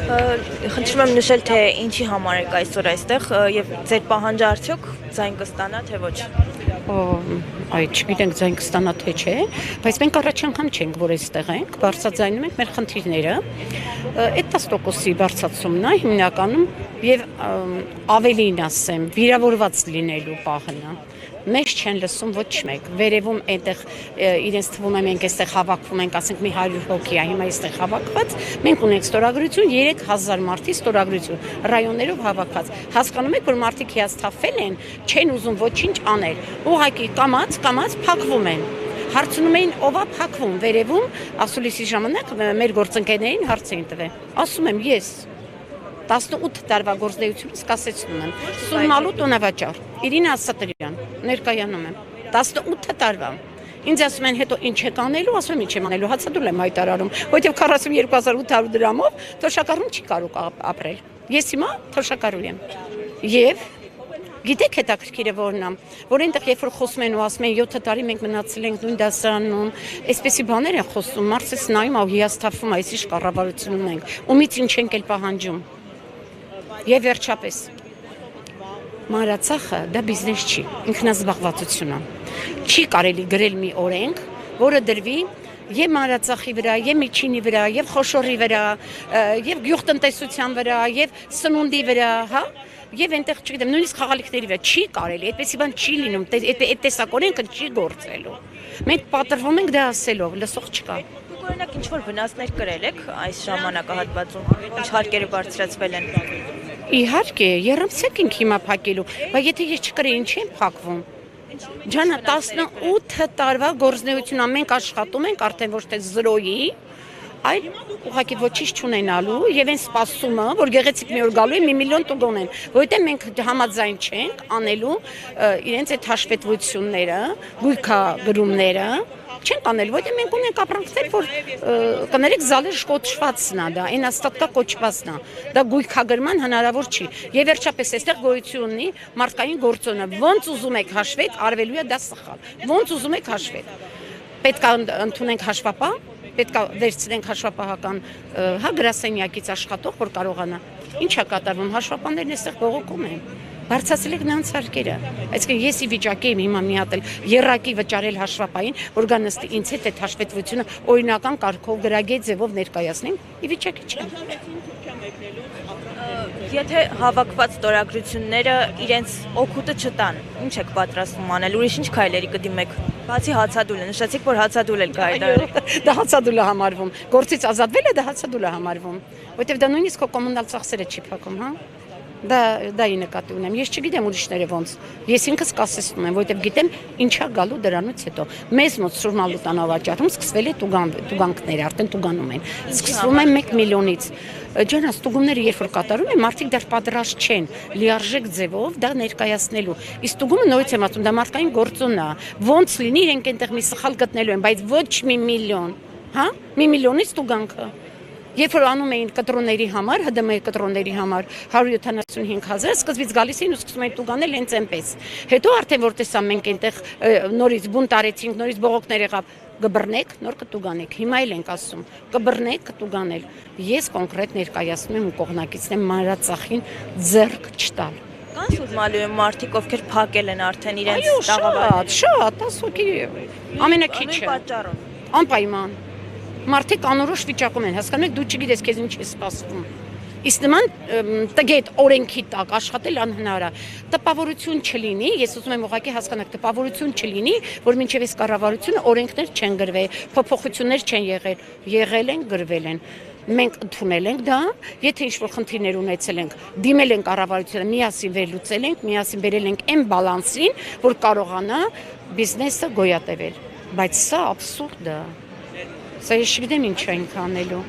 Խնդրում եմ նշել, թե ինչի համար եք այսօր այստեղ եւ ձեր պահանջը արդյոք ձայն կստանա, թե ոչ։ Այ չգիտենք ձայն կստանա թե չէ, բայց մենք առաջ անգամ չենք, որ այստեղ ենք, բարձրաձայնում ենք մեր խնդիրները։ Այդ 10%-ի բարձրացումն է հիմնականում եւ ավելին ասեմ, վիրավորված լինելու պահն է։ Մեզ չեն լսում ոչ մեկ, վերևում այնտեղ իրենց թվում է մենք այստեղ հավաքվում ենք, ասենք մի 100 հոգի է հիմա այստեղ հավաքված, մենք ունենք ստորագրություն 3000 մարդի ստորագրություն, ռայոններով հավաքված։ Հասկանում եք, որ մարդիկ հիասթափվել են, չեն ուզում ոչինչ անել, ուղղակի կամաց փակվում են։ Հարցնում էին ով է փակվում, վերևում ասուլիսի ժամանակ մեր գործընկերներին հարց էին տվել։ Ասում եմ ես 18 տարվա գործունեությունից կասեցնում եմ։ Սուրմալու տոնավաճառ Իրինա Ասատրյան ներկայանում եմ 18 տարվա։ Ինձ ասում են հետո ինչ եք անելու, ասում եմ ինչ եմ անելու, հացադուլ եմ հայտարարում, որովհետև 42800 դրամով թոշակառուն չի կարող ապրել։ Ես հիմա թոշակառու եմ։ Եվ գիտեք հետաքրքիրը որն է, որ այնտեղ երբ որ խոսում են ու ասում են 7 տարի մենք մնացել ենք նույն դասարանում, այսպեսի բաներ են խոսում, մարդս նայում ու հիասթափվում, այս ինչ կառավարություն ունենք, ումից ինչ ենք էլ պահանջում։ Եվ վերջապես մանրածախը դա բիզնես չի, ինքնազբաղվածություն է։ Չի կարելի գրել մի օրենք, որը դրվի եւ մանրածախի վրա, եւ միջինի վրա, եւ խոշորի վրա, եւ գյուղտնտեսության վրա, եւ սնունդի վրա, հա։ Եվ այնտեղ չգիտեմ, նույնիսկ խաղալիքների վրա չի կարելի, այդպեսի բան չի լինում, այդ տեսակորենքը չի գործելու։ Մենք պատրվում ենք դա ասելով, լսող չկա։ Դուք օրինակ ինչ որ վնասներ կրել եք այս ժամանակահատվածում, ինչ հարկերը բարձրացվել են։ Իհարկե, երամսեք ենք հիմա փակելու, բայց եթե ես չկրեի, ինչի եմ փակվում։ Ջանա 18 տարվա գործունեություն մենք աշխատում ենք արդեն ոչ թե 0-ի, այլ ուղղակի ոչինչ չունենալու եւ այն սպասումը, որ գեղեցիկ մի օր գալու է 1 միլիոն տուգոն են, որովհետեւ մենք համաձայն չենք անելու իրենց այդ հաշվետվությունները, գույքագրումները չենք անել, որովհետեւ մենք ունենք ապրանքներ, որ կներեք զալեր կոչվածն է դա, այն աստատկա կոչվածն է, դա գույքագրման հնարավոր չի։ Եվ վերջապես այստեղ գոյություն ունի մարդկային գործոնը, ոնց ուզում եք հաշվեք, արվելու է դա սխալ։ Ոնց ուզում եք հաշվեք։ Պետք է ընդունենք հաշվապահ, պետք է վերցնենք հաշվապահական գրասենյակից աշխատող, որ կարողանա։ Ինչ է կատարվում, հաշվապահներն այստեղ բողոքում են։ Բարձրացել եք նրանց հարկերը։ Այսինքն ես ի վիճակի եմ հիմա մի հատ երրակի վճարել հաշվապահին, որ գա նստի ինձ հետ այդ հաշվետվությունը օրինական կարգով գրագետ ձևով ներկայացնենք, ի վիճակի չեմ։ Եթե հավաքված ստորագրությունները իրենց օգուտը չտան, ինչ եք պատրաստվում անել, ուրիշ ինչ քայլերի կդիմեք։ Բացի հացադուլը, նշեցիք, որ հացադուլ եք հայտարարել։ Դա հացադուլ է համարվում։ Գործից ազատվել է, դա հացադուլ է համարվում։ Որտեվ դա նույնիսկ քո կոմունալ ծախսերը չի փակում, հա։ Դա ի նկատի ունեմ։ Ես չգիտեմ ուրիշները ոնց։ Ես ինքս կասեցնում եմ, որովհետև գիտեմ ինչա գալու դրանից հետո։ Մեզ մոտ Սուրմալու տանավաճառում սկսվել է տուգանքները, արդեն տուգանում են։ Սկսվում է 1 միլիոնից։ Ջանաս տուգումները երբ որ կատարում են, մարդիկ դեռ պատրաստ չեն լիարժեք ձևով դա ներկայացնելու։ Իսկ տուգումը նորից եմ ասում, դա մարդկային գործոն է։ Ոնց լինի իրենք այնտեղ մի սխալ գտնելու են, բայց ոչ 1 միլիոն, հա։ 1 միլիոնից տուգանքը։ Երբ որ անում էին կտրոնների համար, ՀԴՄ կտրոնների համար 175,000, սկզբից գալիս էին ու սկսում էին տուգանել հենց այնպես։ Հետո արդեն որ տեսա մենք այնտեղ նորից բունտ արեցինք, նորից բողոքներ եղավ, կբռնեք, նոր կտուգանեք։ Հիմա էլ ենք ասում, կբռնեք, կտուգանել։ Ես կոնկրետ ներկայացնում եմ ու կողմնակիցն եմ մանրածախին ձեռք չտալ։ Կան Սուրմալույում մարդիկ, ովքեր փակել են արդեն իրենց տաղավարները։ Շատ, 10 հոգի ամենակիչը։ Պատճառով։ Անպայման։ Մարդիկ անորոշ վիճակում են, հասկանում եք, դու չգիտես քեզ ինչ է սպասվում։ Իսկ նման տգետ օրենքի տակ աշխատել անհնար է։ Տպավորություն չլինի, ես ուզում եմ ուղղակի հասկանաք, տպավորություն չլինի, որ մինչև այս կառավարությունը օրենքներ չեն գրվել, փոփոխություններ չեն եղել են, գրվել են։ Մենք ընդունել ենք դա, եթե ինչ-որ խնդիրներ ունեցել ենք, դիմել ենք կառավարությանը, միասին վերլուծել ենք, միասին բերել ենք այն բալանսին, որ կարողանա բիզնեսը գոյատևել։ Բայց սա աբսուրդ է։ Սա ես չգիտեմ ինչ ենք անելու։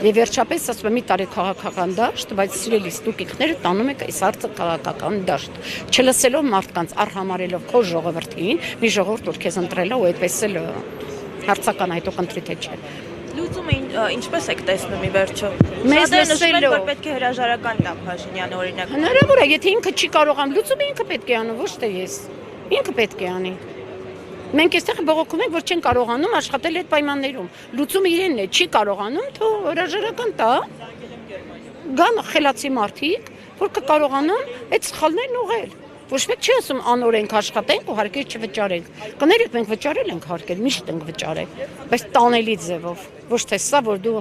Եվ վերջապես ասում եմ մի տարի քաղաքական դաշտ, բայց սիրելիս դուք ինքներդ տանում եք այս հարցը քաղաքական դաշտ։ Չլսելով մարդկանց, առհամարելով քո ժողովրդին, մի ժողովուրդ որ քեզ ընտրել է ու այդպես էլ հարցական այդո կընտրի թե չէ։ Լուծումը ինչպես եք տեսնում ի վերջո։ Մեզ լսելով որ պետք է հրաժարական տա Փաշինյանը օրինակ։ Հնարավոր է, եթե ինքը չի կարողանում, լուծումը ինքը պետք է անի, ոչ թե ես։ Ինքը պետք է անի։ Մենք այստեղ բողոքում ենք, որ չեն կարողանում աշխատել այդ պայմաններում։ Լուծումը իրենն է, չի կարողանում, թող հրաժարական տա։ գան խելացի մարդիկ, որ կկարողանան այդ սխալներն ուղղել։ Ոչ մեկ չի ասում անօրենք աշխատենք ու հարկեր չվճարենք։ Կներեք մենք վճարել ենք հարկեր, միշտ ենք վճարել, բայց տանելի ձևով, ոչ թե սա, որ դու